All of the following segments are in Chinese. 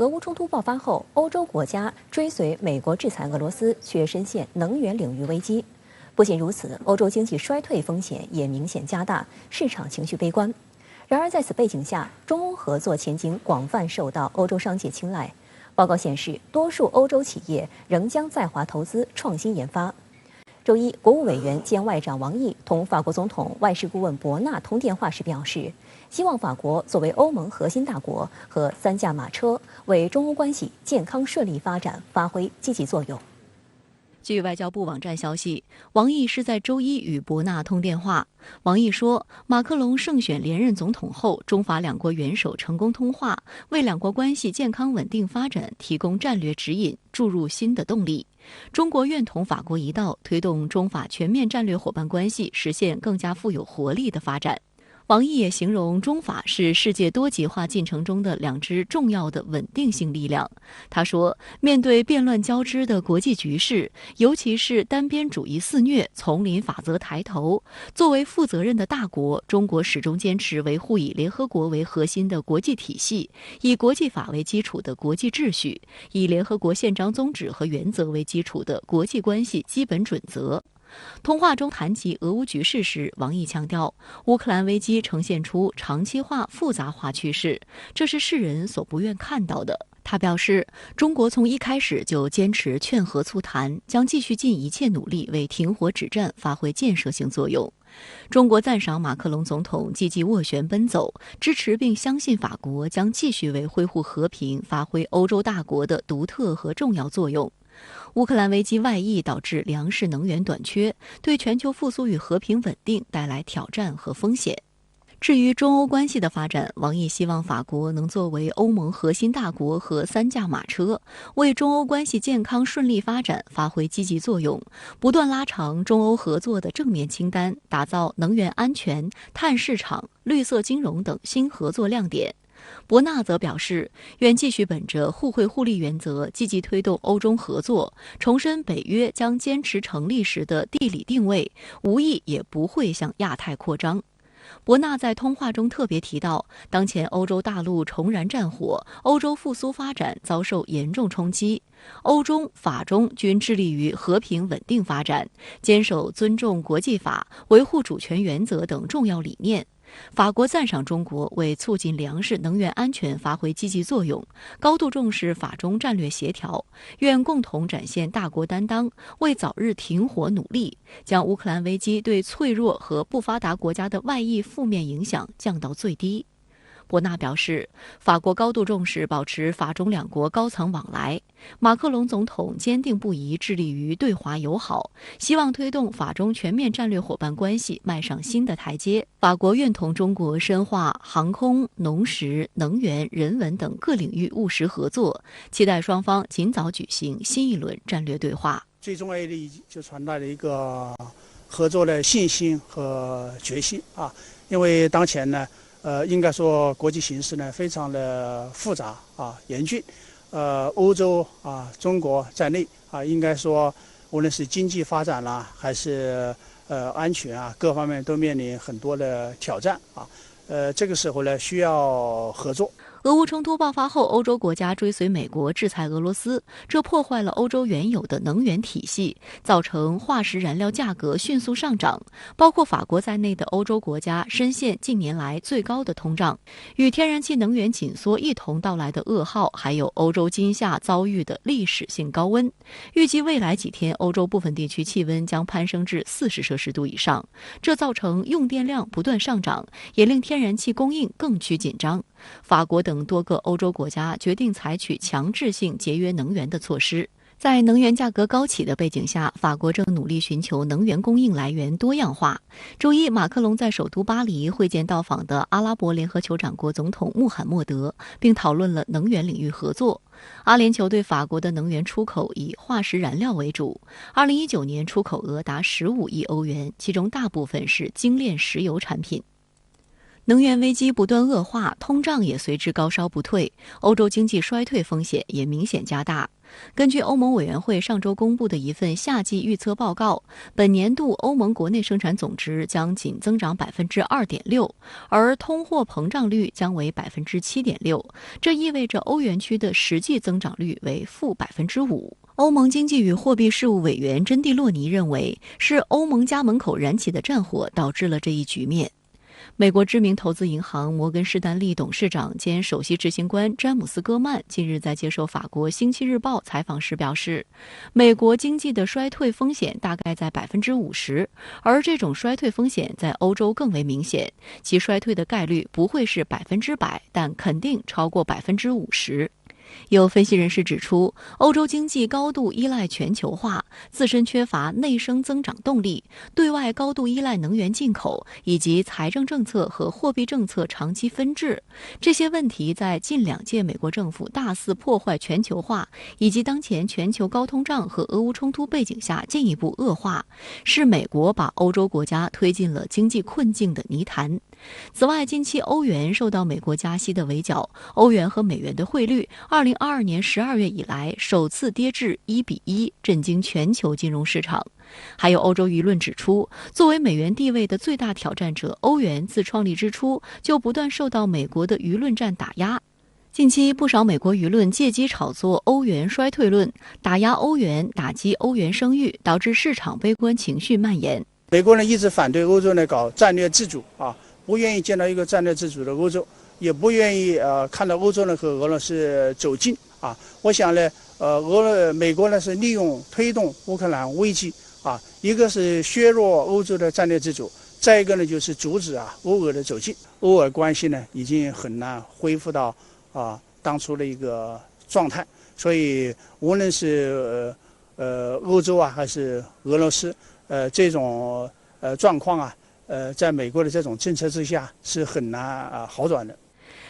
俄乌冲突爆发后，欧洲国家追随美国制裁俄罗斯，却深陷能源领域危机。不仅如此，欧洲经济衰退风险也明显加大，市场情绪悲观。然而，在此背景下，中欧合作前景广泛受到欧洲商界青睐。报告显示，多数欧洲企业仍将在华投资创新研发。周一，国务委员兼外长王毅同法国总统外事顾问博纳通电话时表示，希望法国作为欧盟核心大国和三驾马车，为中欧关系健康顺利发展发挥积极作用。据外交部网站消息，王毅是在周一与博纳通电话。王毅说，马克龙胜选连任总统后，中法两国元首成功通话，为两国关系健康稳定发展提供战略指引，注入新的动力。中国愿同法国一道，推动中法全面战略伙伴关系实现更加富有活力的发展。王毅也形容中法是世界多极化进程中的两支重要的稳定性力量。他说，面对变乱交织的国际局势，尤其是单边主义肆虐、丛林法则抬头，作为负责任的大国，中国始终坚持维护以联合国为核心的国际体系，以国际法为基础的国际秩序，以联合国宪章宗旨和原则为基础的国际关系基本准则。通话中谈及俄乌局势时，王毅强调，乌克兰危机呈现出长期化、复杂化趋势，这是世人所不愿看到的。他表示，中国从一开始就坚持劝和促谈，将继续尽一切努力为停火止战发挥建设性作用。中国赞赏马克龙总统积极斡旋奔走，支持并相信法国将继续为恢复和平发挥欧洲大国的独特和重要作用。乌克兰危机外溢导致粮食能源短缺，对全球复苏与和平稳定带来挑战和风险。至于中欧关系的发展，王毅希望法国能作为欧盟核心大国和三驾马车，为中欧关系健康顺利发展发挥积极作用，不断拉长中欧合作的正面清单，打造能源安全、碳市场、绿色金融等新合作亮点。博纳则表示，愿继续本着互惠互利原则，积极推动欧中合作，重申北约将坚持成立时的地理定位，无意也不会向亚太扩张。博纳在通话中特别提到，当前欧洲大陆重燃战火，欧洲复苏发展遭受严重冲击，欧中、法中均致力于和平稳定发展，坚守尊重国际法、维护主权原则等重要理念。法国赞赏中国为促进粮食能源安全发挥积极作用，高度重视法中战略协调，愿共同展现大国担当，为早日停火努力，将乌克兰危机对脆弱和不发达国家的外溢负面影响降到最低。博纳表示，法国高度重视保持法中两国高层往来，马克龙总统坚定不移致力于对华友好，希望推动法中全面战略伙伴关系迈上新的台阶。法国愿同中国深化航空、农食、能源、人文等各领域务实合作，期待双方尽早举行新一轮战略对话。最重要的意义就传达了一个合作的信心和决心啊，因为当前呢应该说国际形势呢非常的复杂啊严峻，欧洲啊中国在内啊，应该说无论是经济发展啦，还是安全啊各方面都面临很多的挑战啊，这个时候呢需要合作。俄乌冲突爆发后，欧洲国家追随美国制裁俄罗斯，这破坏了欧洲原有的能源体系，造成化石燃料价格迅速上涨。包括法国在内的欧洲国家深陷近年来最高的通胀。与天然气能源紧缩一同到来的噩耗，还有欧洲今夏遭遇的历史性高温。预计未来几天，欧洲部分地区气温将攀升至40摄氏度以上，这造成用电量不断上涨，也令天然气供应更趋紧张。法国等多个欧洲国家决定采取强制性节约能源的措施。在能源价格高企的背景下，法国正努力寻求能源供应来源多样化。周一，马克龙在首都巴黎会见到访的阿拉伯联合酋长国总统穆罕默德，并讨论了能源领域合作。阿联酋对法国的能源出口以化石燃料为主，2019年出口额达15亿欧元，其中大部分是精炼石油产品。能源危机不断恶化，通胀也随之高烧不退，欧洲经济衰退风险也明显加大。根据欧盟委员会上周公布的一份夏季预测报告，本年度欧盟国内生产总值将仅增长2.6%，而通货膨胀率将为7.6%，这意味着欧元区的实际增长率为-5%。欧盟经济与货币事务委员珍蒂洛尼认为，是欧盟家门口燃起的战火导致了这一局面。美国知名投资银行摩根士丹利董事长兼首席执行官詹姆斯·戈曼近日在接受法国《星期日报》采访时表示，美国经济的衰退风险大概在50%，而这种衰退风险在欧洲更为明显，其衰退的概率不会是100%，但肯定超过50%。有分析人士指出，欧洲经济高度依赖全球化，自身缺乏内生增长动力，对外高度依赖能源进口，以及财政政策和货币政策长期分治。这些问题在近2届美国政府大肆破坏全球化，以及当前全球高通胀和俄乌冲突背景下进一步恶化，是美国把欧洲国家推进了经济困境的泥潭。此外，近期欧元受到美国加息的围剿，欧元和美元的汇率2022年12月以来首次跌至1:1，震惊全球金融市场。还有欧洲舆论指出，作为美元地位的最大挑战者，欧元自创立之初就不断受到美国的舆论战打压。近期不少美国舆论借机炒作欧元衰退论，打压欧元，打击欧元声誉，导致市场悲观情绪蔓延。美国人一直反对欧洲呢搞战略自主不愿意见到一个战略自主的欧洲，也不愿意看到欧洲呢和俄罗斯走近我想呢，美国呢是利用推动乌克兰危机一个是削弱欧洲的战略自主，再一个呢就是阻止欧俄的走近。欧俄关系呢已经很难恢复到当初的一个状态，所以无论是欧洲还是俄罗斯这种状况在美国的这种政策之下是很难好转的。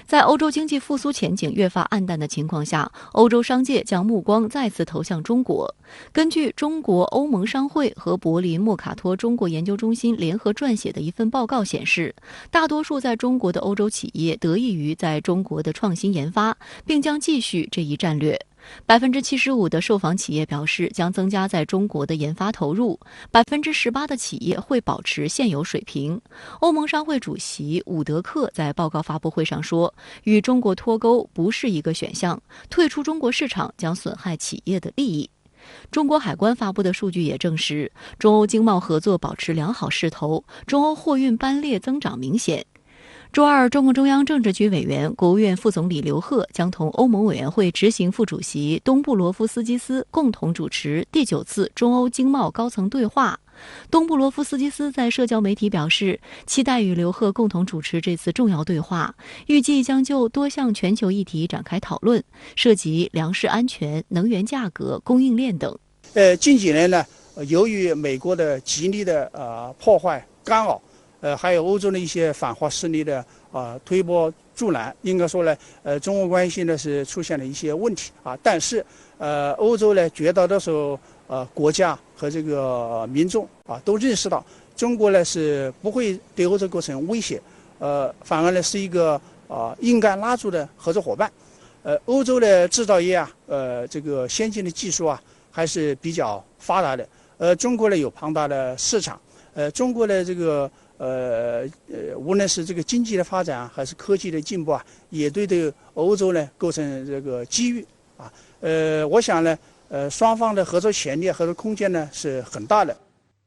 在欧洲经济复苏前景越发暗淡的情况下，欧洲商界将目光再次投向中国。根据中国欧盟商会和柏林莫卡托中国研究中心联合撰写的一份报告显示，大多数在中国的欧洲企业得益于在中国的创新研发，并将继续这一战略。75%的受访企业表示将增加在中国的研发投入，18%的企业会保持现有水平。欧盟商会主席伍德克在报告发布会上说，与中国脱钩不是一个选项，退出中国市场将损害企业的利益。中国海关发布的数据也证实，中欧经贸合作保持良好势头，中欧货运班列增长明显。周二，中共中央政治局委员、国务院副总理刘鹤将同欧盟委员会执行副主席东布罗夫斯基斯共同主持第9次中欧经贸高层对话。东布罗夫斯基斯在社交媒体表示，期待与刘鹤共同主持这次重要对话，预计将就多项全球议题展开讨论，涉及粮食安全、能源价格、供应链等。近几年呢，由于美国的极力的破坏干扰，还有欧洲的一些反华势力的推波助澜，应该说呢，中欧关系呢是出现了一些问题但是欧洲呢绝大多数国家和这个民众都认识到，中国呢是不会对欧洲构成威胁，反而呢是一个应该拉住的合作伙伴。欧洲的制造业这个先进的技术还是比较发达的，中国呢有庞大的市场，中国的这个无论是这个经济的发展还是科技的进步也对欧洲呢构成这个机遇我想呢，双方的合作潜力、合作空间呢是很大的。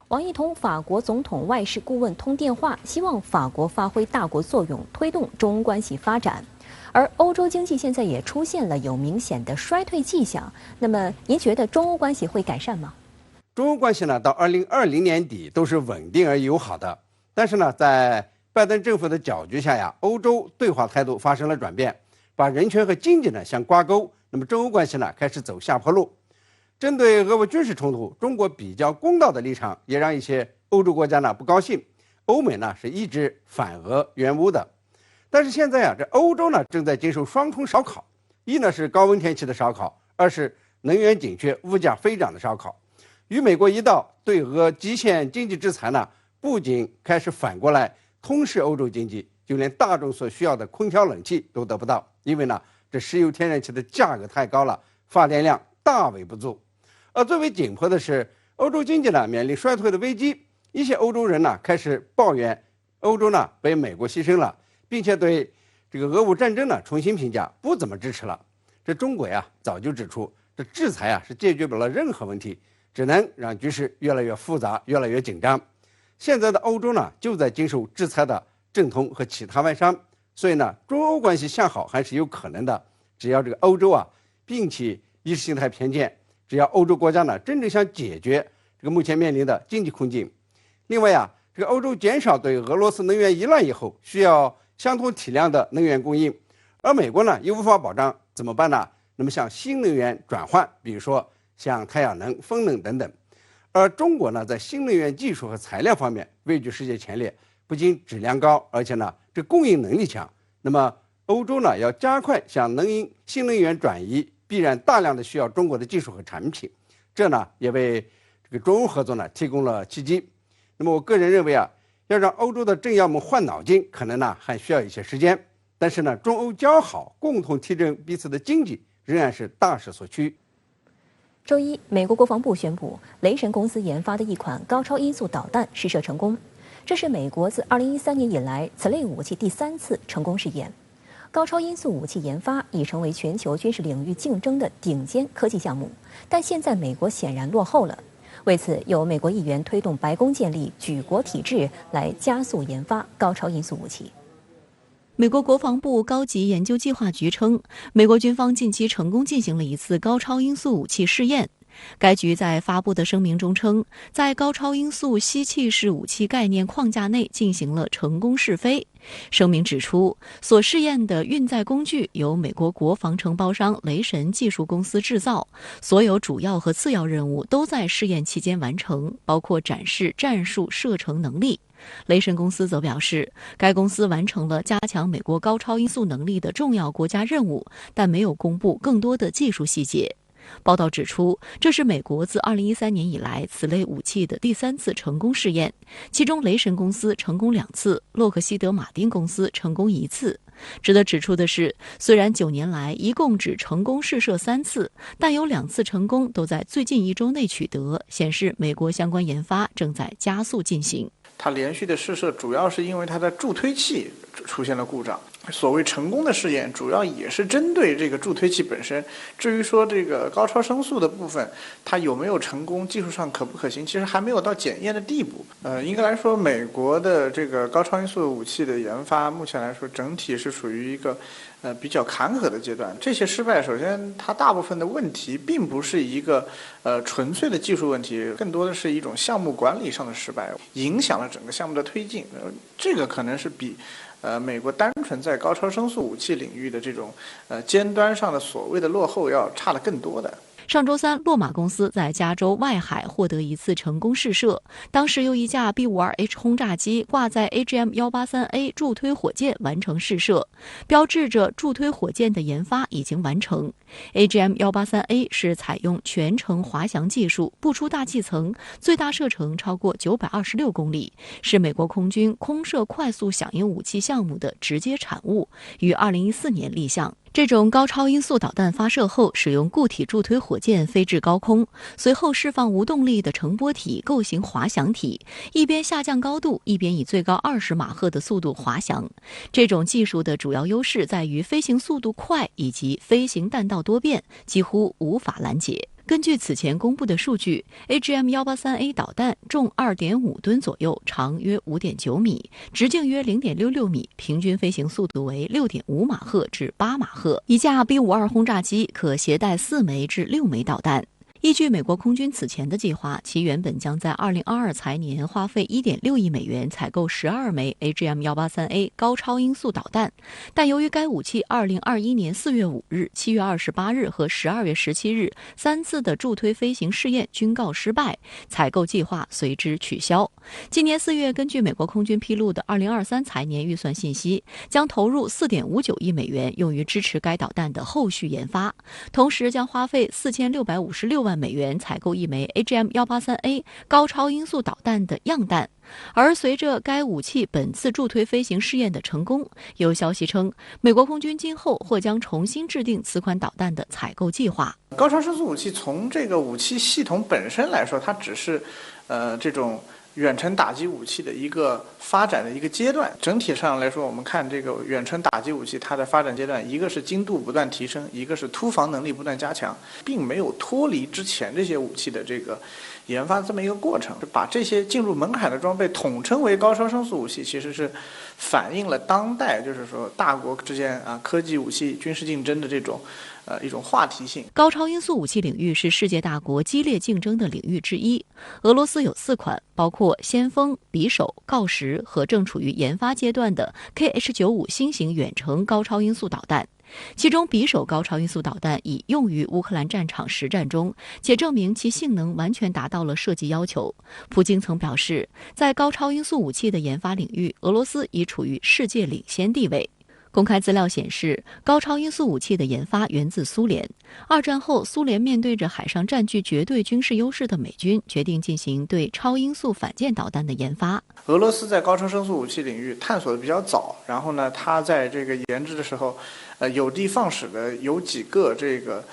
王毅同法国总统外事顾问通电话，希望法国发挥大国作用，推动中欧关系发展。而欧洲经济现在也出现了有明显的衰退迹象，那么您觉得中欧关系会改善吗？中欧关系呢，到2020年底都是稳定而友好的。但是呢，在拜登政府的搅局下欧洲对华态度发生了转变，把人权和经济呢相挂钩，那么中欧关系呢开始走下坡路。针对俄乌军事冲突，中国比较公道的立场也让一些欧洲国家呢不高兴，欧美呢是一直反俄援乌的。但是现在这欧洲呢正在经受双重烧烤，一呢是高温天气的烧烤，二是能源紧缺、物价飞涨的烧烤。与美国一道，对俄极限经济制裁呢不仅开始反过来通视欧洲经济，就连大众所需要的空调冷气都得不到，因为呢，这石油天然气的价格太高了，发电量大为不足。而最为紧迫的是，欧洲经济呢面临衰退的危机，一些欧洲人呢开始抱怨欧洲呢被美国牺牲了，并且对这个俄乌战争呢重新评价，不怎么支持了。这中国呀早就指出，这制裁啊是解决不了任何问题，只能让局势越来越复杂，越来越紧张。现在的欧洲呢就在经受制裁的正统和其他外商，所以呢中欧关系向好还是有可能的，只要这个欧洲啊摒弃意识形态偏见，只要欧洲国家呢真正想解决这个目前面临的经济困境。另外呀，这个欧洲减少对俄罗斯能源依赖以后，需要相同体量的能源供应，而美国呢又无法保障，怎么办呢？那么向新能源转换，比如说像太阳能、风能等等。而中国呢在新能源技术和材料方面位居世界前列，不仅质量高，而且呢这供应能力强。那么欧洲呢要加快向新能源转移，必然大量的需要中国的技术和产品，这呢也为这个中欧合作呢提供了契机。那么我个人认为啊，要让欧洲的政要们换脑筋，可能呢还需要一些时间。但是呢，中欧交好，共同提振彼此的经济，仍然是大势所趋。周一，美国国防部宣布，雷神公司研发的一款高超音速导弹试射成功，这是美国自2013年以来此类武器第3次成功试验。高超音速武器研发已成为全球军事领域竞争的顶尖科技项目，但现在美国显然落后了。为此，有美国议员推动白宫建立举国体制，来加速研发高超音速武器。美国国防部高级研究计划局称，美国军方近期成功进行了一次高超音速武器试验。该局在发布的声明中称，在高超音速吸气式武器概念框架内进行了成功试飞。声明指出，所试验的运载工具由美国国防承包商雷神技术公司制造，所有主要和次要任务都在试验期间完成，包括展示战术射程能力。雷神公司则表示，该公司完成了加强美国高超音速能力的重要国家任务，但没有公布更多的技术细节。报道指出，这是美国自2013年以来此类武器的第3次成功试验，其中雷神公司成功2次，洛克希德马丁公司成功1次。值得指出的是，虽然9年来一共只成功试射3次，但有2次成功都在最近1周内取得，显示美国相关研发正在加速进行。它连续的试射主要是因为它的助推器出现了故障。所谓成功的试验，主要也是针对这个助推器本身。至于说这个高超声速的部分，它有没有成功，技术上可不可行，其实还没有到检验的地步。应该来说，美国的这个高超音速武器的研发，目前来说整体是属于一个比较坎坷的阶段。这些失败，首先它大部分的问题并不是一个纯粹的技术问题，更多的是一种项目管理上的失败，影响了整个项目的推进。这个可能是比美国单纯在高超声速武器领域的这种尖端上的所谓的落后要差得更多的。上周三，洛马公司在加州外海获得一次成功试射，当时由一架 B-52H 轰炸机挂在 AGM-183A 助推火箭完成试射，标志着助推火箭的研发已经完成。AGM-183A 是采用全程滑翔技术，不出大气层，最大射程超过926公里，是美国空军空射快速响应武器项目的直接产物，于2014年立项。这种高超音速导弹发射后，使用固体助推火箭飞至高空，随后释放无动力的乘波体构型滑翔体，一边下降高度，一边以最高20马赫的速度滑翔。这种技术的主要优势在于飞行速度快以及飞行弹道多变，几乎无法拦截。根据此前公布的数据 ，AGM-183A 导弹重2.5吨左右，长约5.9米，直径约0.66米，平均飞行速度为6.5马赫至8马赫。一架 B-52轰炸机可携带4枚至6枚导弹。依据美国空军此前的计划，其原本将在2022财年花费1.6亿美元采购12枚 AGM-183A 高超音速导弹，但由于该武器2021年4月5日、7月28日和12月17日3次的助推飞行试验均告失败，采购计划随之取消。今年4月，根据美国空军披露的2023财年预算信息，将投入4.59亿美元用于支持该导弹的后续研发，同时将花费4656万万美元采购一枚 AGM-183A 高超音速导弹的样弹。而随着该武器本次助推飞行试验的成功，有消息称，美国空军今后或将重新制定此款导弹的采购计划。高超声速武器从这个武器系统本身来说，它只是这种远程打击武器的一个发展的一个阶段。整体上来说，我们看这个远程打击武器它的发展阶段，一个是精度不断提升，一个是突防能力不断加强，并没有脱离之前这些武器的这个研发这么一个过程。把这些进入门槛的装备统称为高超声速武器，其实是反映了当代就是说大国之间科技武器军事竞争的这种一种话题性。高超音速武器领域是世界大国激烈竞争的领域之一。俄罗斯有4款，包括先锋、匕首、锆石和正处于研发阶段的 KH-95新型远程高超音速导弹。其中匕首高超音速导弹已用于乌克兰战场实战中，且证明其性能完全达到了设计要求。普京曾表示，在高超音速武器的研发领域，俄罗斯已处于世界领先地位。公开资料显示，高超音速武器的研发源自苏联。2战后，苏联面对着海上占据绝对军事优势的美军，决定进行对超音速反舰导弹的研发。俄罗斯在高超声速武器领域探索的比较早，然后呢，它在这个研制的时候，有的放矢的有几个这个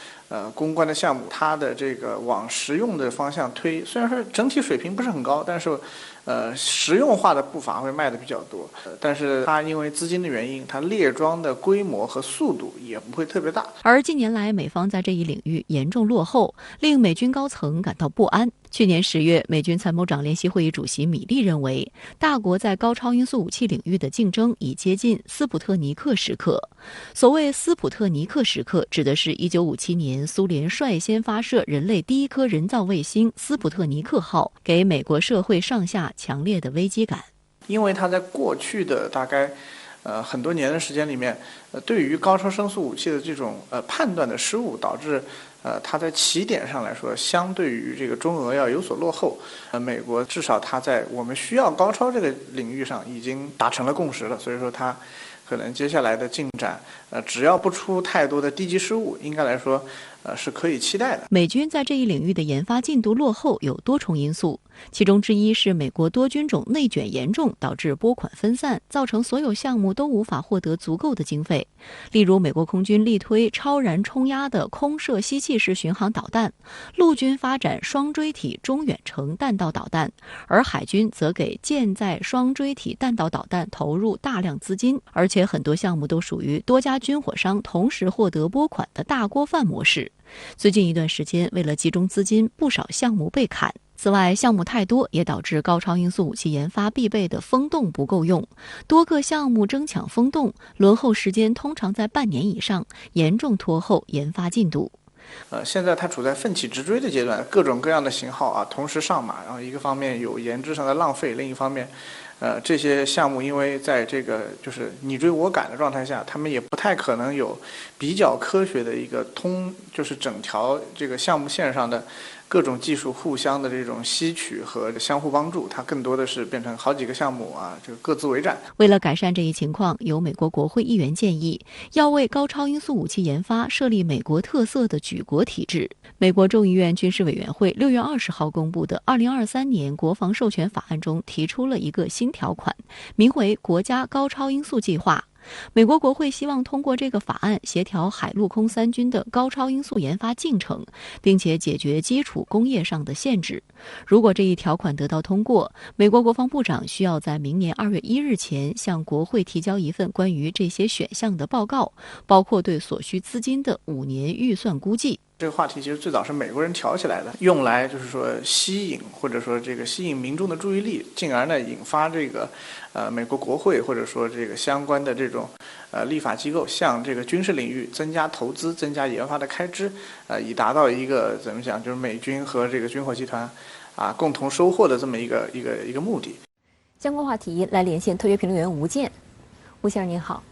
攻关的项目，它的这个往实用的方向推，虽然说整体水平不是很高，但是实用化的步伐会迈得比较多，但是它因为资金的原因，它列装的规模和速度也不会特别大。而近年来，美方在这一领域严重落后，令美军高层感到不安。去年10月，美军参谋长联席会议主席米利认为，大国在高超音速武器领域的竞争已接近斯普特尼克时刻。所谓斯普特尼克时刻，指的是1957年苏联率先发射人类第一颗人造卫星斯普特尼克号，给美国社会上下强烈的危机感。因为它在过去的大概很多年的时间里面，对于高超声速武器的这种判断的失误，导致它在起点上来说，相对于这个中俄要有所落后。美国至少它在我们需要高超这个领域上已经达成了共识了，所以说它可能接下来的进展，只要不出太多的低级失误，应该来说是可以期待的。美军在这一领域的研发进度落后有多重因素，其中之一是美国多军种内卷严重，导致拨款分散，造成所有项目都无法获得足够的经费。例如，美国空军力推超燃冲压的空射吸气式巡航导弹，陆军发展双锥体中远程弹道导弹，而海军则给舰载双锥体弹道导弹投入大量资金，而且很多项目都属于多家军火商同时获得拨款的大锅饭模式。最近一段时间，为了集中资金，不少项目被砍。此外，项目太多也导致高超音速武器研发必备的风洞不够用，多个项目争抢风洞，轮候时间通常在半年以上，严重拖后研发进度。现在它处在奋起直追的阶段，各种各样的型号同时上马，然后一个方面有研制上的浪费，另一方面这些项目因为在这个就是你追我赶的状态下，他们也不太可能有比较科学的一个就是整条这个项目线上的各种技术互相的这种吸取和相互帮助，它更多的是变成好几个项目这个各自为战。为了改善这一情况，有美国国会议员建议要为高超音速武器研发设立美国特色的举国体制。美国众议院军事委员会6月20号公布的2023年国防授权法案中提出了一个新条款，名为国家高超音速计划。美国国会希望通过这个法案协调海陆空三军的高超音速研发进程，并且解决基础工业上的限制。如果这一条款得到通过，美国国防部长需要在明年2月1日前向国会提交一份关于这些选项的报告，包括对所需资金的5年预算估计。这个话题其实最早是美国人挑起来的，用来就是说吸引或者说这个吸引民众的注意力，进而呢引发这个美国国会或者说这个相关的这种立法机构向这个军事领域增加投资、增加研发的开支，以达到一个怎么讲，就是美军和这个军火集团共同收获的这么一个目的。相关话题来连线特约评论员吴健。吴先生您好。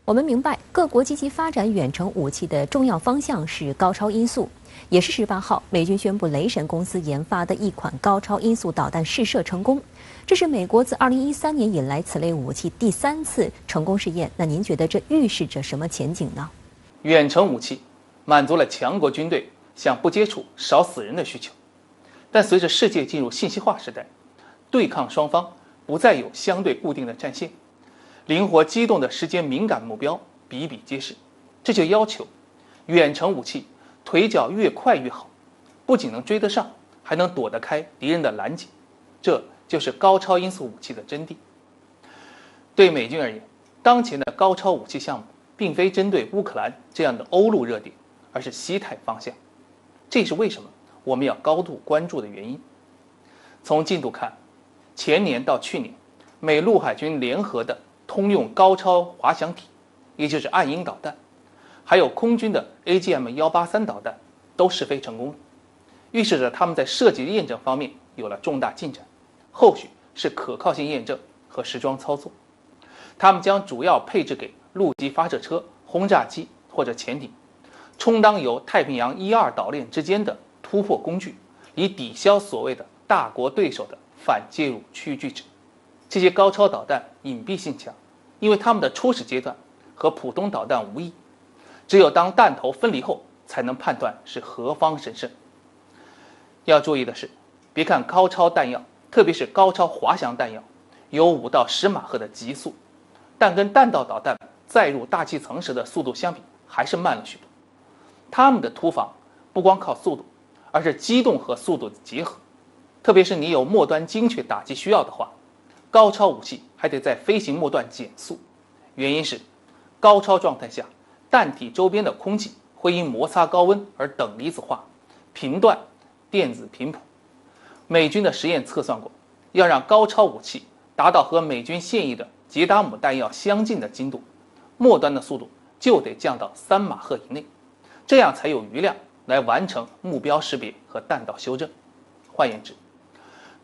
我们明白，各国积极发展远程武器的重要方向是高超音速。也是18号，美军宣布雷神公司研发的一款高超音速导弹试射成功，这是美国自2013年以来此类武器第3次成功试验。那您觉得这预示着什么前景呢？远程武器满足了强国军队想不接触、少死人的需求。但随着世界进入信息化时代，对抗双方不再有相对固定的战线，灵活机动的时间敏感目标比比皆是。这就要求远程武器腿脚越快越好，不仅能追得上，还能躲得开敌人的拦截。这就是高超音速武器的真谛。对美军而言，当前的高超武器项目并非针对乌克兰这样的欧陆热点，而是西太方向。这是为什么我们要高度关注的原因。从进度看，前年到去年，美陆海军联合的通用高超滑翔体，也就是暗鹰导弹，还有空军的 AGM-183 导弹都试飞成功了，预示着他们在设计验证方面有了重大进展，后续是可靠性验证和实装操作。他们将主要配置给陆基发射车、轰炸机或者潜艇，充当由太平洋1、2岛链之间的突破工具，以抵消所谓的大国对手的反介入区距者。这些高超导弹隐蔽性强，因为它们的初始阶段和普通导弹无异，只有当弹头分离后才能判断是何方神圣。要注意的是，别看高超弹药，特别是高超滑翔弹药，有5到10马赫的极速，但跟弹道导弹载入大气层时的速度相比，还是慢了许多。它们的突防不光靠速度，而是机动和速度的结合。特别是你有末端精确打击需要的话，高超武器还得在飞行末段减速。原因是高超状态下，弹体周边的空气会因摩擦高温而等离子化，频段电子频谱。美军的实验测算过，要让高超武器达到和美军现役的捷达姆弹药相近的精度，末端的速度就得降到3马赫以内，这样才有余量来完成目标识别和弹道修正。换言之，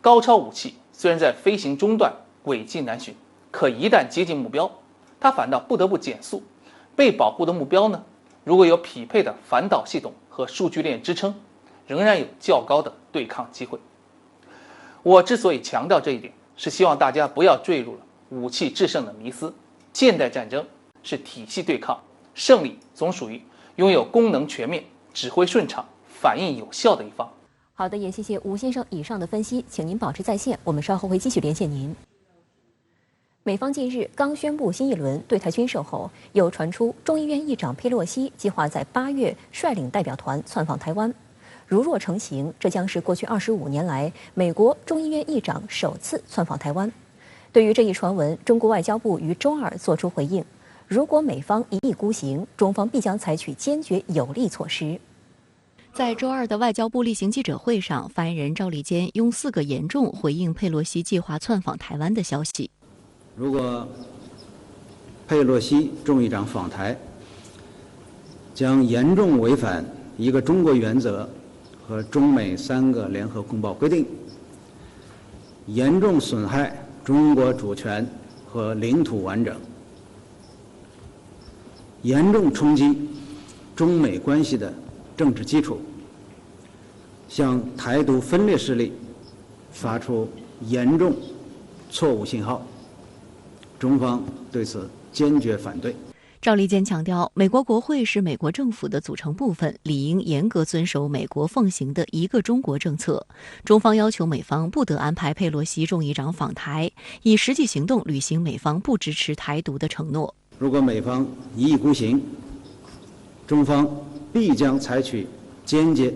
高超武器虽然在飞行中段轨迹难寻，可一旦接近目标，它反倒不得不减速。被保护的目标呢，如果有匹配的反导系统和数据链支撑，仍然有较高的对抗机会。我之所以强调这一点，是希望大家不要坠入了武器制胜的迷思。现代战争是体系对抗，胜利总属于拥有功能全面、指挥顺畅、反应有效的一方。好的，也谢谢吴先生以上的分析，请您保持在线，我们稍后会继续连线您。美方近日刚宣布新一轮对台军售后，又传出众议院议长佩洛西计划在8月率领代表团窜访台湾。如若成行，这将是过去25年来美国众议院议长首次窜访台湾。对于这一传闻，中国外交部于周二作出回应，如果美方一意孤行，中方必将采取坚决有力措施。在周二的外交部例行记者会上，发言人赵立坚用4个严重回应佩洛西计划窜访台湾的消息。如果佩洛西众议长访台，将严重违反一个中国原则和中美3个联合公报规定，严重损害中国主权和领土完整，严重冲击中美关系的政治基础，向台独分裂势力发出严重错误信号，中方对此坚决反对。赵立坚强调，美国国会是美国政府的组成部分，理应严格遵守美国奉行的一个中国政策。中方要求美方不得安排佩洛西众议长访台，以实际行动履行美方不支持台独的承诺。如果美方一意孤行，中方必将采取坚决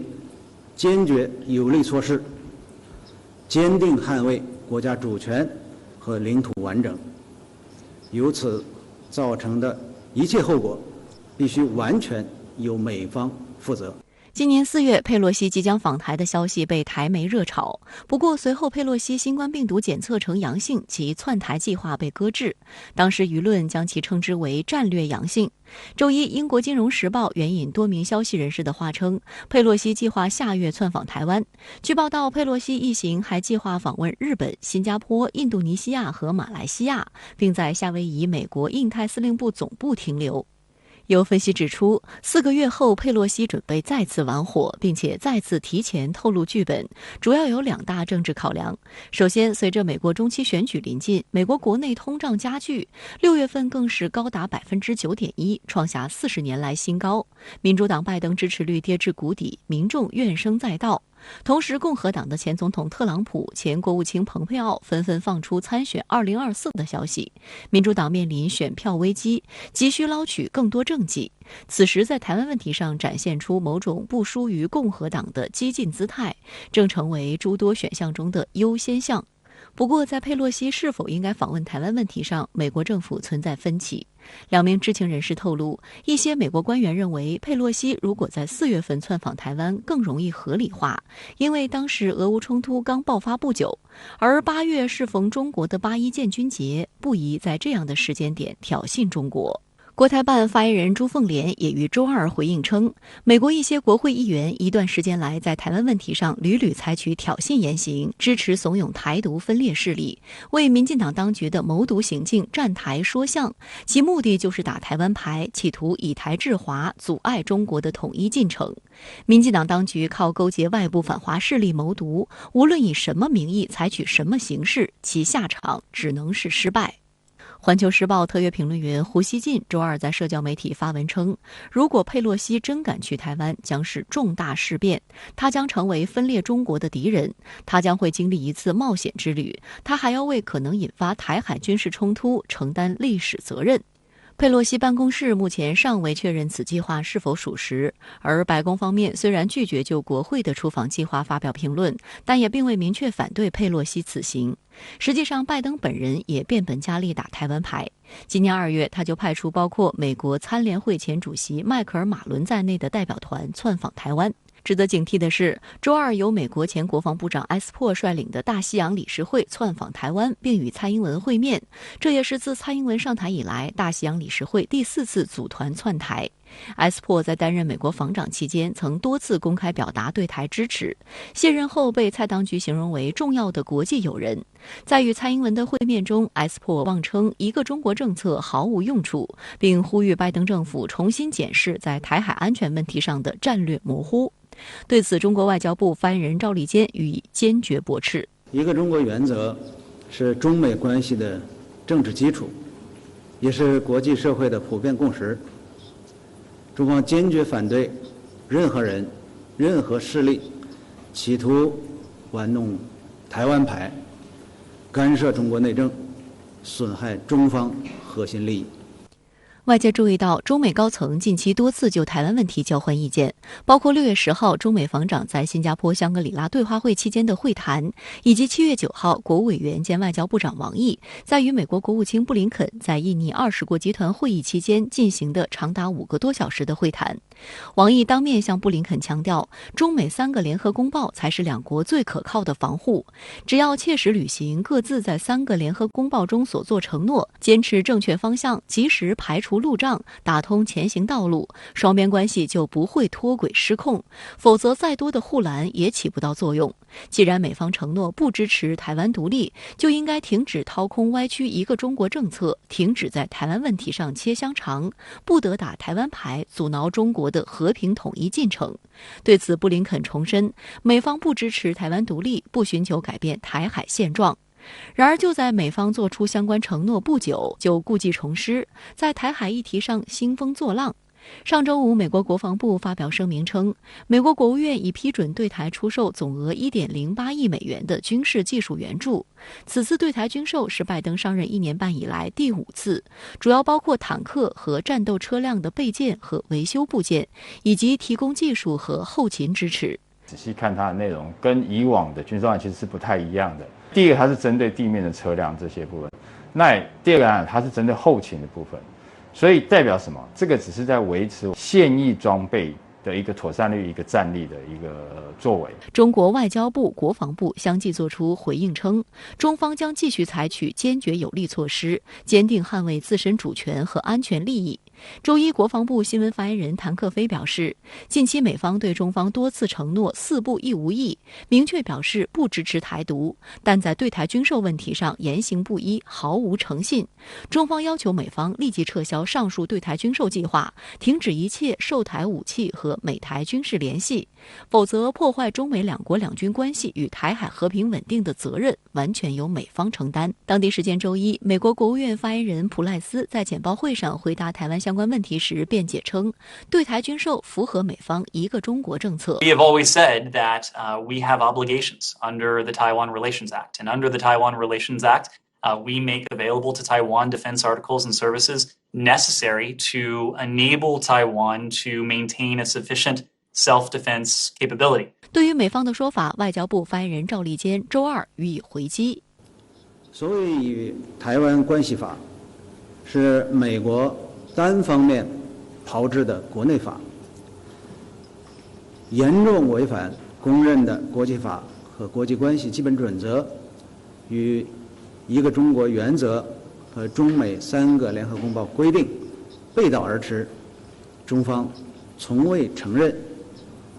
有力措施，坚定捍卫国家主权和领土完整。由此造成的一切后果，必须完全由美方负责。今年4月，佩洛西即将访台的消息被台媒热炒。不过，随后佩洛西新冠病毒检测呈阳性，其窜台计划被搁置。当时舆论将其称之为战略阳性。周一，英国《金融时报》援引多名消息人士的话称，佩洛西计划下月窜访台湾。据报道，佩洛西一行还计划访问日本、新加坡、印度尼西亚和马来西亚，并在夏威夷美国印太司令部总部停留。有分析指出，4个月后佩洛西准备再次玩火，并且再次提前透露剧本，主要有2大政治考量。首先，随着美国中期选举临近，美国国内通胀加剧，6月份更是高达9.1%，创下40年来新高。民主党拜登支持率跌至谷底，民众怨声载道。同时，共和党的前总统特朗普、前国务卿蓬佩奥纷纷放出参选2024的消息，民主党面临选票危机，急需捞取更多政绩。此时，在台湾问题上展现出某种不输于共和党的激进姿态，正成为诸多选项中的优先项。不过，在佩洛西是否应该访问台湾问题上，美国政府存在分歧。2名知情人士透露，一些美国官员认为，佩洛西如果在4月份窜访台湾更容易合理化，因为当时俄乌冲突刚爆发不久，而8月适逢中国的8·1建军节，不宜在这样的时间点挑衅中国。国台办发言人朱凤莲也于周二回应称，美国一些国会议员一段时间来在台湾问题上屡屡采取挑衅言行，支持怂恿台独分裂势力，为民进党当局的谋独行径站台说项，其目的就是打台湾牌，企图以台制华，阻碍中国的统一进程。民进党当局靠勾结外部反华势力谋独，无论以什么名义采取什么形式，其下场只能是失败。环球时报特约评论员胡锡进周二在社交媒体发文称，如果佩洛西真敢去台湾，将是重大事变，他将成为分裂中国的敌人，他将会经历一次冒险之旅，他还要为可能引发台海军事冲突承担历史责任。佩洛西办公室目前尚未确认此计划是否属实，而白宫方面虽然拒绝就国会的出访计划发表评论，但也并未明确反对佩洛西此行。实际上，拜登本人也变本加厉打台湾牌。今年2月，他就派出包括美国参联会前主席迈克尔·马伦在内的代表团窜访台湾。值得警惕的是，周二由美国前国防部长埃斯珀率领的大西洋理事会窜访台湾，并与蔡英文会面，这也是自蔡英文上台以来大西洋理事会第4次组团窜台。埃斯珀在担任美国防长期间曾多次公开表达对台支持，卸任后被蔡当局形容为重要的国际友人。在与蔡英文的会面中，埃斯珀妄称一个中国政策毫无用处，并呼吁拜登政府重新检视在台海安全问题上的战略模糊。对此，中国外交部发言人赵立坚予以坚决驳斥。一个中国原则是中美关系的政治基础，也是国际社会的普遍共识。中方坚决反对任何人、任何势力企图玩弄台湾牌，干涉中国内政，损害中方核心利益。外界注意到，中美高层近期多次就台湾问题交换意见，包括6月10号中美防长在新加坡香格里拉对话会期间的会谈，以及7月9号国务委员兼外交部长王毅在与美国国务卿布林肯在印尼20国集团会议期间进行的长达5个多小时的会谈。王毅当面向布林肯强调，中美3个联合公报才是两国最可靠的防护，只要切实履行各自在3个联合公报中所做承诺，坚持正确方向，及时排除路障，打通前行道路，双边关系就不会脱轨失控，否则再多的护栏也起不到作用。既然美方承诺不支持台湾独立，就应该停止掏空歪曲一个中国政策，停止在台湾问题上切香肠，不得打台湾牌，阻挠中国的和平统一进程。对此，布林肯重申，美方不支持台湾独立，不寻求改变台海现状。然而，就在美方做出相关承诺不久，就故技重施，在台海议题上兴风作浪。上周五，美国国防部发表声明称，美国国务院已批准对台出售总额1.08亿美元的军事技术援助。此次对台军售是拜登上任1年半以来第5次，主要包括坦克和战斗车辆的备件和维修部件，以及提供技术和后勤支持。仔细看它的内容，跟以往的军售案其实是不太一样的。第一个，它是针对地面的车辆这些部分；那第二个案，它是针对后勤的部分。所以代表什么？这个只是在维持现役装备的一个妥善率、一个战力的一个作为。中国外交部、国防部相继作出回应称，中方将继续采取坚决有力措施，坚定捍卫自身主权和安全利益。周一，国防部新闻发言人谭克飞表示，近期美方对中方多次承诺4不1无益，明确表示不支持台独，但在对台军售问题上言行不一，毫无诚信。中方要求美方立即撤销上述对台军售计划，停止一切售台武器和美台军事联系，否则破坏中美两国两军关系与台海和平稳定的责任完全由美方承担。当地时间周一，美国国务院发言人普赖斯在简报会上回答台湾相关问题时辩解称，对台军售符合美方一个中国政策。 We have always said that we have obligations under the Taiwan Relations Act, and under the Taiwan Relations Act, we make available to Taiwan defense articles and services necessary to enable Taiwan to maintain a sufficient self-defense capability. 对于美方的说法，外交部发言人赵立坚周二予以回击。所谓与台湾关系法，是美国单方面炮制的国内法，严重违反公认的国际法和国际关系基本准则，与一个中国原则和中美3个联合公报规定背道而驰，中方从未承认，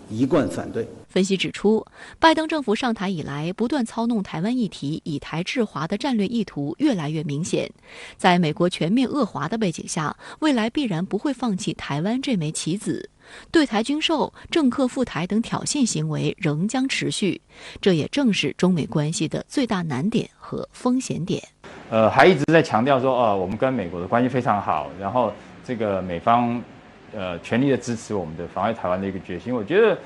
一贯反对。分析指出，拜登政府上台以来，不断操弄台湾议题、以台制华的战略意图越来越明显。在美国全面遏华的背景下，未来必然不会放弃台湾这枚棋子。对台军售、政客赴台等挑衅行为仍将持续，这也正是中美关系的最大难点和风险点。还一直在强调说，我们跟美国的关系非常好，然后这个美方全力的支持我们的防卫台湾的一个决心。我觉得。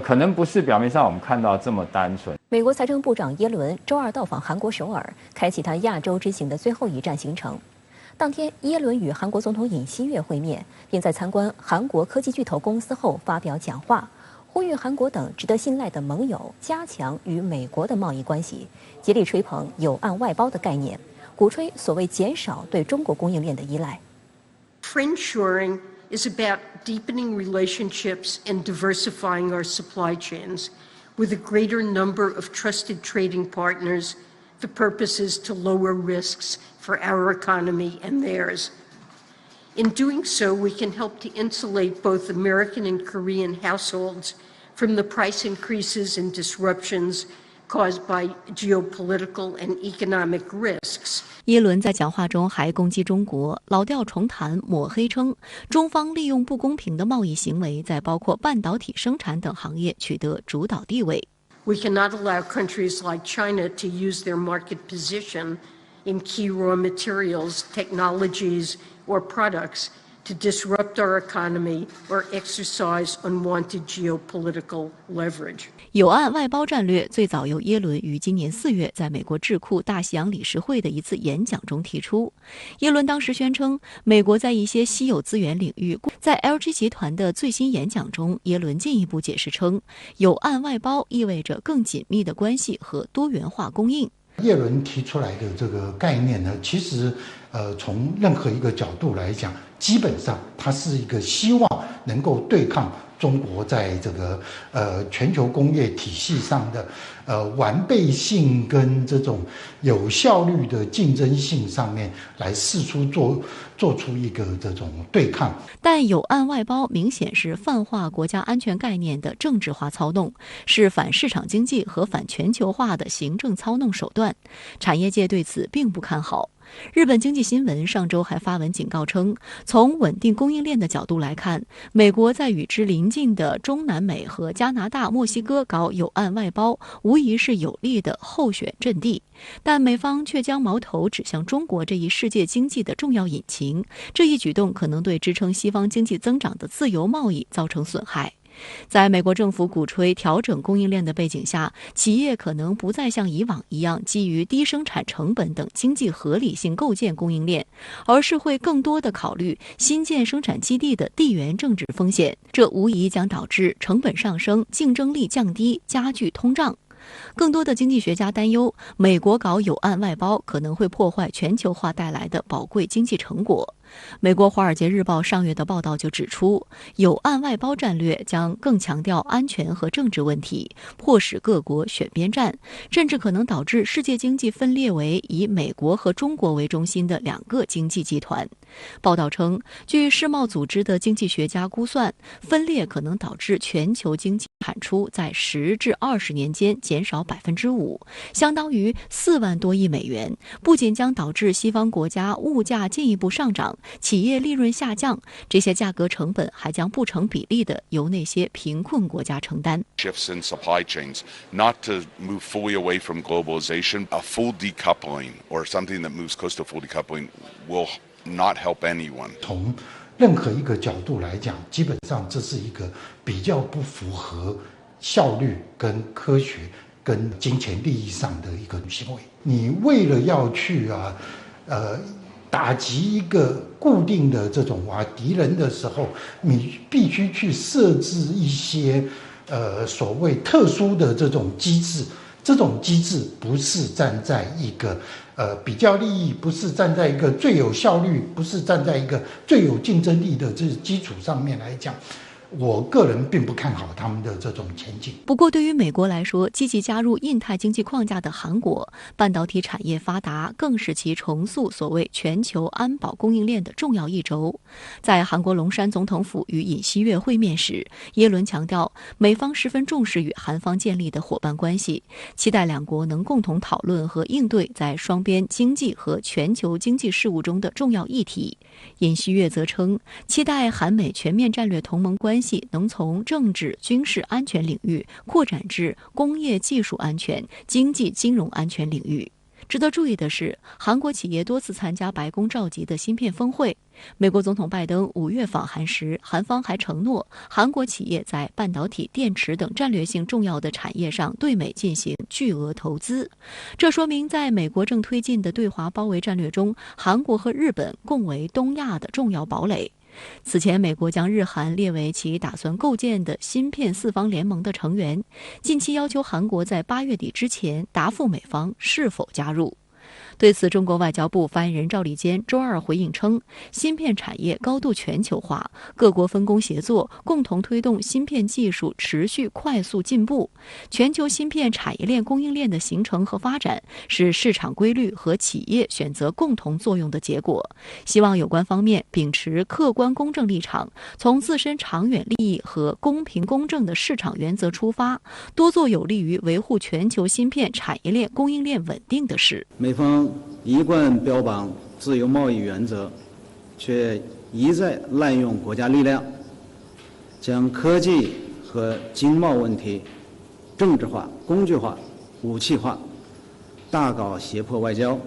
可能不是表面上我们看到这么单纯。美国财政部长耶伦周二到访韩国首尔，开启他亚洲之行的最后一站行程。当天，耶伦与韩国总统尹锡悦会面，并在参观韩国科技巨头公司后发表讲话，呼吁韩国等值得信赖的盟友加强与美国的贸易关系，竭力吹捧有岸外包的概念，鼓吹所谓减少对中国供应链的依赖。Friendshoring is about deepening relationships and diversifying our supply chains with a greater number of trusted trading partners. The purpose is to lower risks for our economy and theirs. In doing so, we can help to insulate both American and Korean households from the price increases and disruptions caused by geopolitical and economic risks. 耶伦在讲话中还攻击中国，老调重弹，抹黑称中方利用不公平的贸易行为，在包括半导体生产等行业取得主导地位。We cannot allow countries like China to use their market position in key raw materials, technologies, or products to disrupt our economy or exercise unwanted geopolitical leverage. 有岸外包战略最早由耶伦于今年4月在美国智库大西洋理事会的一次演讲中提出。耶伦当时宣称，美国在一些稀有资源领域。在 LG 集团的最新演讲中，耶伦进一步解释称，有岸外包意味着更紧密的关系和多元化供应。耶伦提出来的这个概念呢，其实从任何一个角度来讲，基本上它是一个希望能够对抗中国在这个全球工业体系上的完备性跟这种有效率的竞争性上面来试出做出一个这种对抗。但有岸外包明显是泛化国家安全概念的政治化操弄，是反市场经济和反全球化的行政操弄手段，产业界对此并不看好。日本经济新闻上周还发文警告称，从稳定供应链的角度来看，美国在与之邻近的中南美和加拿大、墨西哥搞有岸外包，无疑是有利的候选阵地。但美方却将矛头指向中国这一世界经济的重要引擎，这一举动可能对支撑西方经济增长的自由贸易造成损害。在美国政府鼓吹调整供应链的背景下，企业可能不再像以往一样基于低生产成本等经济合理性构建供应链，而是会更多地考虑新建生产基地的地缘政治风险，这无疑将导致成本上升、竞争力降低、加剧通胀。更多的经济学家担忧，美国搞有岸外包可能会破坏全球化带来的宝贵经济成果。美国《华尔街日报》上月的报道就指出，有岸外包战略将更强调安全和政治问题，迫使各国选边站，甚至可能导致世界经济分裂为以美国和中国为中心的两个经济集团。报道称，据世贸组织的经济学家估算，分裂可能导致全球经济产出在10至20年间减少5%，相当于4万多亿美元。不仅将导致西方国家物价进一步上涨，企业利润下降，这些价格成本还将不成比例地由那些贫困国家承担。Shifts in supply chains, not to move fully away from globalization, a full decoupling or something that moves close to full decoupling will not help anyone. 从任何一个角度来讲，基本上这是一个比较不符合效率跟科学跟金钱利益上的一个行为。你为了要去打击一个固定的这种敌人的时候，你必须去设置一些所谓特殊的这种机制。这种机制不是站在一个比较利益，不是站在一个最有效率，不是站在一个最有竞争力的这基础上面来讲，我个人并不看好他们的这种前景。不过，对于美国来说，积极加入印太经济框架的韩国，半导体产业发达更是其重塑所谓全球安保供应链的重要一轴。在韩国龙山总统府与尹锡悦会面时，耶伦强调，美方十分重视与韩方建立的伙伴关系，期待两国能共同讨论和应对在双边经济和全球经济事务中的重要议题。尹锡悦则称，期待韩美全面战略同盟关系能从政治、军事安全领域扩展至工业技术安全、经济金融安全领域。值得注意的是，韩国企业多次参加白宫召集的芯片峰会。美国总统拜登5月访韩时，韩方还承诺韩国企业在半导体、电池等战略性重要的产业上对美进行巨额投资。这说明，在美国正推进的对华包围战略中，韩国和日本共为东亚的重要堡垒。此前，美国将日韩列为其打算构建的芯片4方联盟的成员，近期要求韩国在8月底之前答复美方是否加入。对此，中国外交部发言人赵立坚周二回应称，芯片产业高度全球化，各国分工协作，共同推动芯片技术持续快速进步。全球芯片产业链供应链的形成和发展是市场规律和企业选择共同作用的结果。希望有关方面秉持客观公正立场，从自身长远利益和公平公正的市场原则出发，多做有利于维护全球芯片产业链供应链稳定的事。美方一贯标榜自由贸易原则，却一再滥用国家力量，将科技和经贸问题政治化、工具化、武器化，大搞胁迫外交，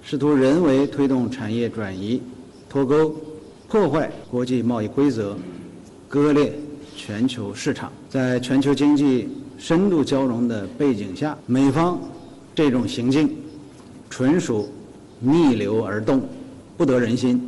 试图人为推动产业转移、脱钩、破坏国际贸易规则，割裂全球市场。在全球经济深度交融的背景下，美方这种行径纯属逆流而动，不得人心，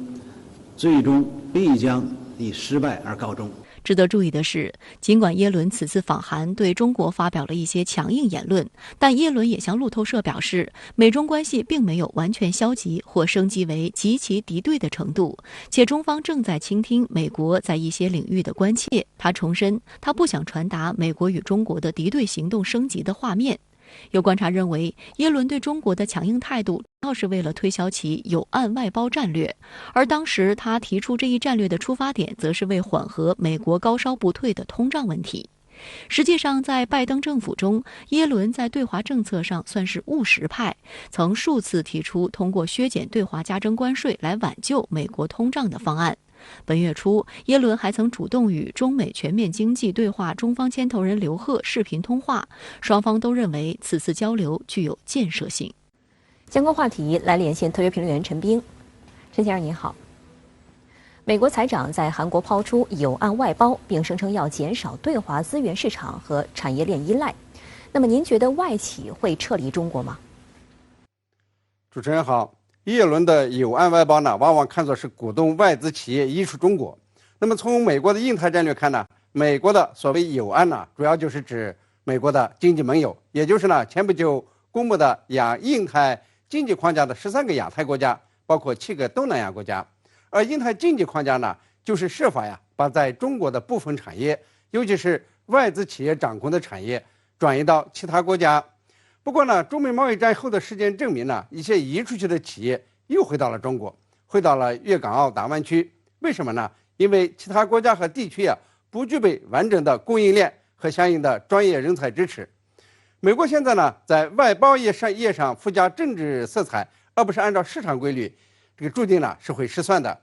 最终必将以失败而告终。值得注意的是，尽管耶伦此次访韩对中国发表了一些强硬言论，但耶伦也向路透社表示，美中关系并没有完全消极或升级为极其敌对的程度，且中方正在倾听美国在一些领域的关切。他重申，他不想传达美国与中国的敌对行动升级的画面。有观察认为，耶伦对中国的强硬态度主要是为了推销其有岸外包战略，而当时他提出这一战略的出发点，则是为缓和美国高烧不退的通胀问题。实际上，在拜登政府中，耶伦在对华政策上算是务实派，曾数次提出通过削减对华加征关税来挽救美国通胀的方案。本月初，耶伦还曾主动与中美全面经济对话中方牵头人刘鹤视频通话，双方都认为此次交流具有建设性。相关话题来连线特约评论员陈斌。陈先生您好。美国财长在韩国抛出有岸外包，并声称要减少对华资源市场和产业链依赖。那么您觉得外企会撤离中国吗？主持人好。耶伦的有岸外包呢，往往看作是鼓动外资企业移出中国。那么从美国的印太战略看呢，美国的所谓有岸呢，主要就是指美国的经济盟友，也就是呢前不久公布的印太经济框架的13个亚太国家，包括7个东南亚国家。而印太经济框架呢，就是设法把在中国的部分产业，尤其是外资企业掌控的产业，转移到其他国家。不过呢，中美贸易战后的事件证明呢，一些移出去的企业又回到了中国，回到了粤港澳大湾区。为什么呢？因为其他国家和地区不具备完整的供应链和相应的专业人才支持。美国现在呢，在外包业上附加政治色彩，而不是按照市场规律，这个注定呢是会失算的。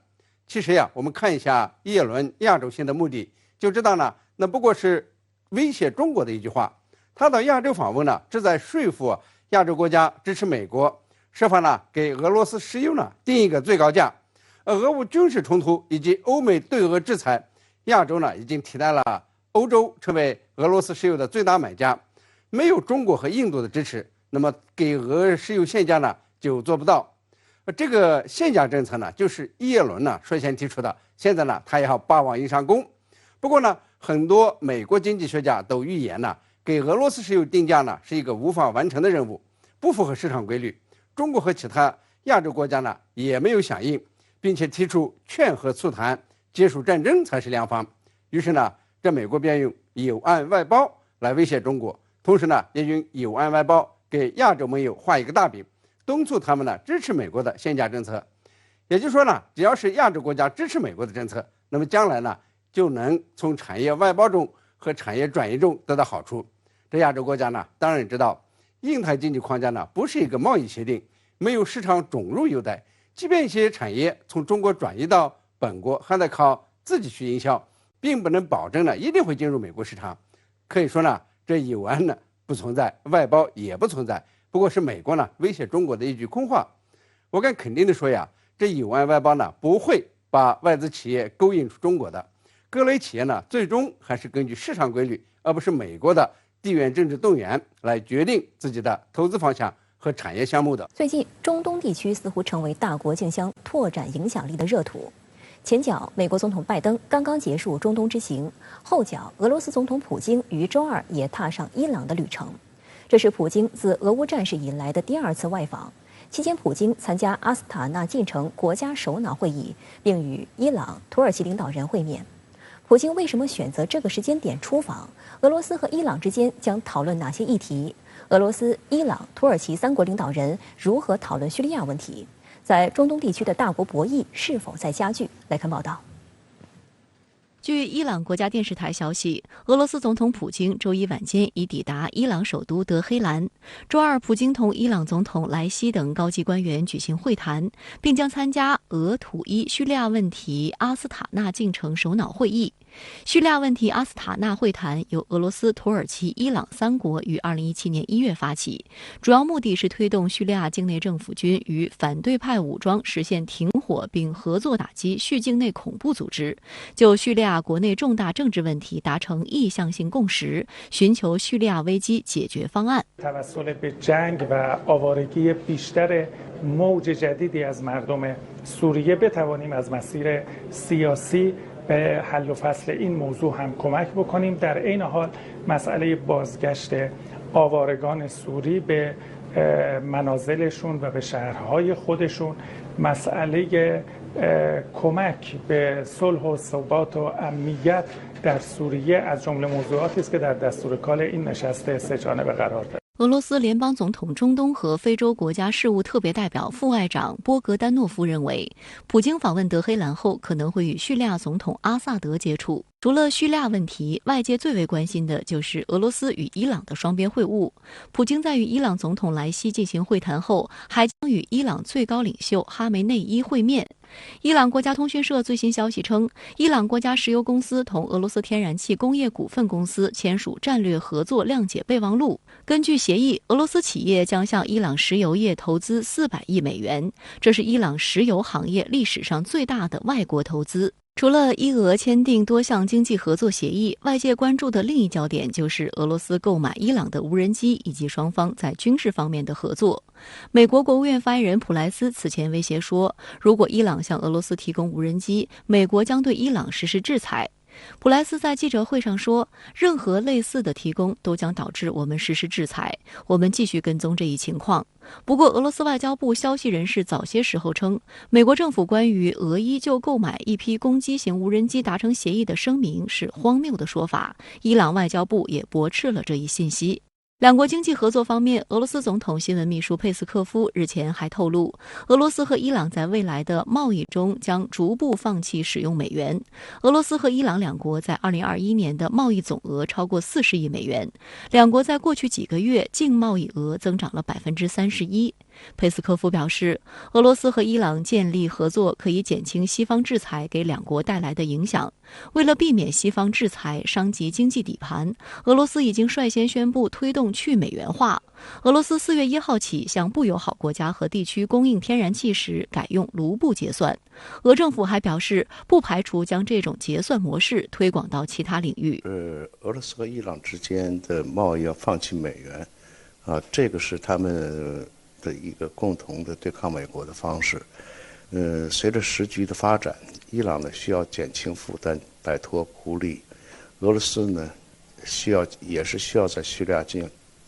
其实我们看一下耶伦亚洲行的目的，就知道呢，那不过是威胁中国的一句话。他到亚洲访问呢，旨在说服亚洲国家支持美国，设法呢给俄罗斯石油呢定一个最高价。而俄乌军事冲突以及欧美对俄制裁，亚洲呢已经替代了欧洲成为俄罗斯石油的最大买家。没有中国和印度的支持，那么给俄石油限价呢就做不到。这个限价政策呢，就是耶伦呢率先提出的，现在呢他也要巴往硬上弓。不过呢，很多美国经济学家都预言呢，给俄罗斯石油定价呢是一个无法完成的任务，不符合市场规律。中国和其他亚洲国家呢也没有响应，并且提出劝和促谈，结束战争才是良方。于是呢，这美国便用友岸外包来威胁中国。同时呢，也用友岸外包给亚洲盟友画一个大饼，敦促他们呢支持美国的限价政策。也就是说呢，只要是亚洲国家支持美国的政策，那么将来呢就能从产业外包中和产业转移中得到好处。这亚洲国家呢当然知道，印太经济框架呢不是一个贸易协定，没有市场准入优待，即便一些产业从中国转移到本国，还得靠自己去营销，并不能保证呢一定会进入美国市场。可以说呢，这友岸呢不存在，外包也不存在，不过是美国呢威胁中国的一句空话。我敢肯定的说这友岸外包呢不会把外资企业勾引出中国的。各类企业呢最终还是根据市场规律，而不是美国的地缘政治动员来决定自己的投资方向和产业项目的。最近，中东地区似乎成为大国竞相拓展影响力的热土。前脚，美国总统拜登刚刚结束中东之行，后脚，俄罗斯总统普京于周二也踏上伊朗的旅程。这是普京自俄乌战事以来的第2次外访。期间，普京参加阿斯塔纳进程国家首脑会议，并与伊朗、土耳其领导人会面。普京为什么选择这个时间点出访？俄罗斯和伊朗之间将讨论哪些议题？俄罗斯、伊朗、土耳其3国领导人如何讨论叙利亚问题？在中东地区的大国博弈是否在加剧？来看报道。据伊朗国家电视台消息，俄罗斯总统普京周一晚间已抵达伊朗首都德黑兰。周二，普京同伊朗总统莱西等高级官员举行会谈，并将参加俄土伊叙利亚问题阿斯塔纳进程首脑会议。叙利亚问题阿斯塔纳会谈由俄罗斯、土耳其、伊朗3国于2017年1月发起，主要目的是推动叙利亚境内政府军与反对派武装实现停火，并合作打击叙境内恐怖组织，就叙利亚国内重大政治问题达成意向性共识，寻求叙利亚危机解决方案。به حل و فصل این موضوع هم کمک بکنیم. در عین حال مسئله بازگشت آوارگان سوری به منازلشون و به شهرهای خودشون، مسئله کمک به صلح و ثبات و امنیت در سوریه از جمله موضوعاتی است که در دستور کال این نشست سه‌جانبه قرار دارد. 俄罗斯联邦总统中东和非洲国家事务特别代表副外长波格丹诺夫认为，普京访问德黑兰后可能会与叙利亚总统阿萨德接触。除了叙利亚问题，外界最为关心的就是俄罗斯与伊朗的双边会晤。普京在与伊朗总统莱西进行会谈后，还将与伊朗最高领袖哈梅内伊会面。伊朗国家通讯社最新消息称，伊朗国家石油公司同俄罗斯天然气工业股份公司签署战略合作谅解备忘录。根据协议，俄罗斯企业将向伊朗石油业投资400亿美元，这是伊朗石油行业历史上最大的外国投资。除了伊俄签订多项经济合作协议，外界关注的另一焦点就是俄罗斯购买伊朗的无人机以及双方在军事方面的合作。美国国务院发言人普莱斯此前威胁说，如果伊朗向俄罗斯提供无人机，美国将对伊朗实施制裁。普莱斯在记者会上说，任何类似的提供都将导致我们实施制裁，我们继续跟踪这一情况。不过，俄罗斯外交部消息人士早些时候称，美国政府关于俄伊就购买一批攻击型无人机达成协议的声明是荒谬的说法，伊朗外交部也驳斥了这一信息。两国经济合作方面，俄罗斯总统新闻秘书佩斯科夫日前还透露，俄罗斯和伊朗在未来的贸易中将逐步放弃使用美元。俄罗斯和伊朗两国在2021年的贸易总额超过40亿美元，两国在过去几个月净贸易额增长了31%。佩斯科夫表示，俄罗斯和伊朗建立合作可以减轻西方制裁给两国带来的影响。为了避免西方制裁伤及经济底盘，俄罗斯已经率先宣布推动去美元化。俄罗斯4月1号起向不友好国家和地区供应天然气时改用卢布结算。俄政府还表示，不排除将这种结算模式推广到其他领域。俄罗斯和伊朗之间的贸易要放弃美元，这个是他们的一个共同的对抗美国的方式。随着时局的发展，伊朗呢需要减轻负担，摆脱孤立；俄罗斯呢也是需要在叙利亚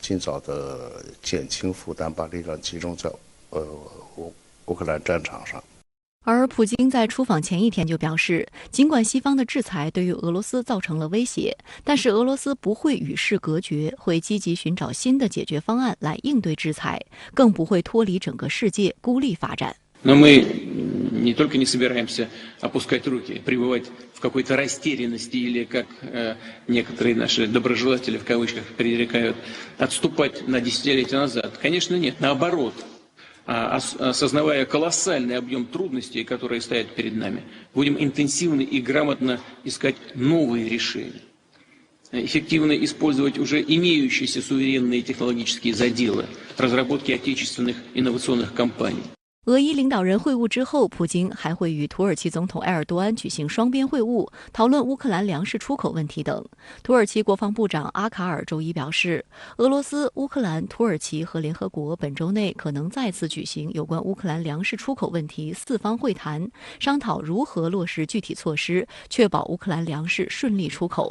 尽早的减轻负担，把力量集中在乌克兰战场上。而普京在出访前一天就表示，尽管西方的制裁对于俄罗斯造成了威胁，但是俄罗斯不会与世隔绝，会积极寻找新的解决方案来应对制裁，更不会脱离整个世界孤立发展。Но мы не только не собираемся опускать руки, пребывать в какой-то растерянности или, как некоторые наши доброжелатели в кавычках предрекают, отступать на десятилетия назад. Конечно, нет. Наоборот, осознавая колоссальный объем трудностей, которые стоят перед нами, будем интенсивно и грамотно искать новые решения. Эффективно использовать уже имеющиеся суверенные технологические заделы, разработки отечественных инновационных компаний. 俄伊领导人会晤之后，普京还会与土耳其总统埃尔多安举行双边会晤，讨论乌克兰粮食出口问题等。土耳其国防部长阿卡尔周一表示，俄罗斯、乌克兰、土耳其和联合国本周内可能再次举行有关乌克兰粮食出口问题4方会谈，商讨如何落实具体措施，确保乌克兰粮食顺利出口。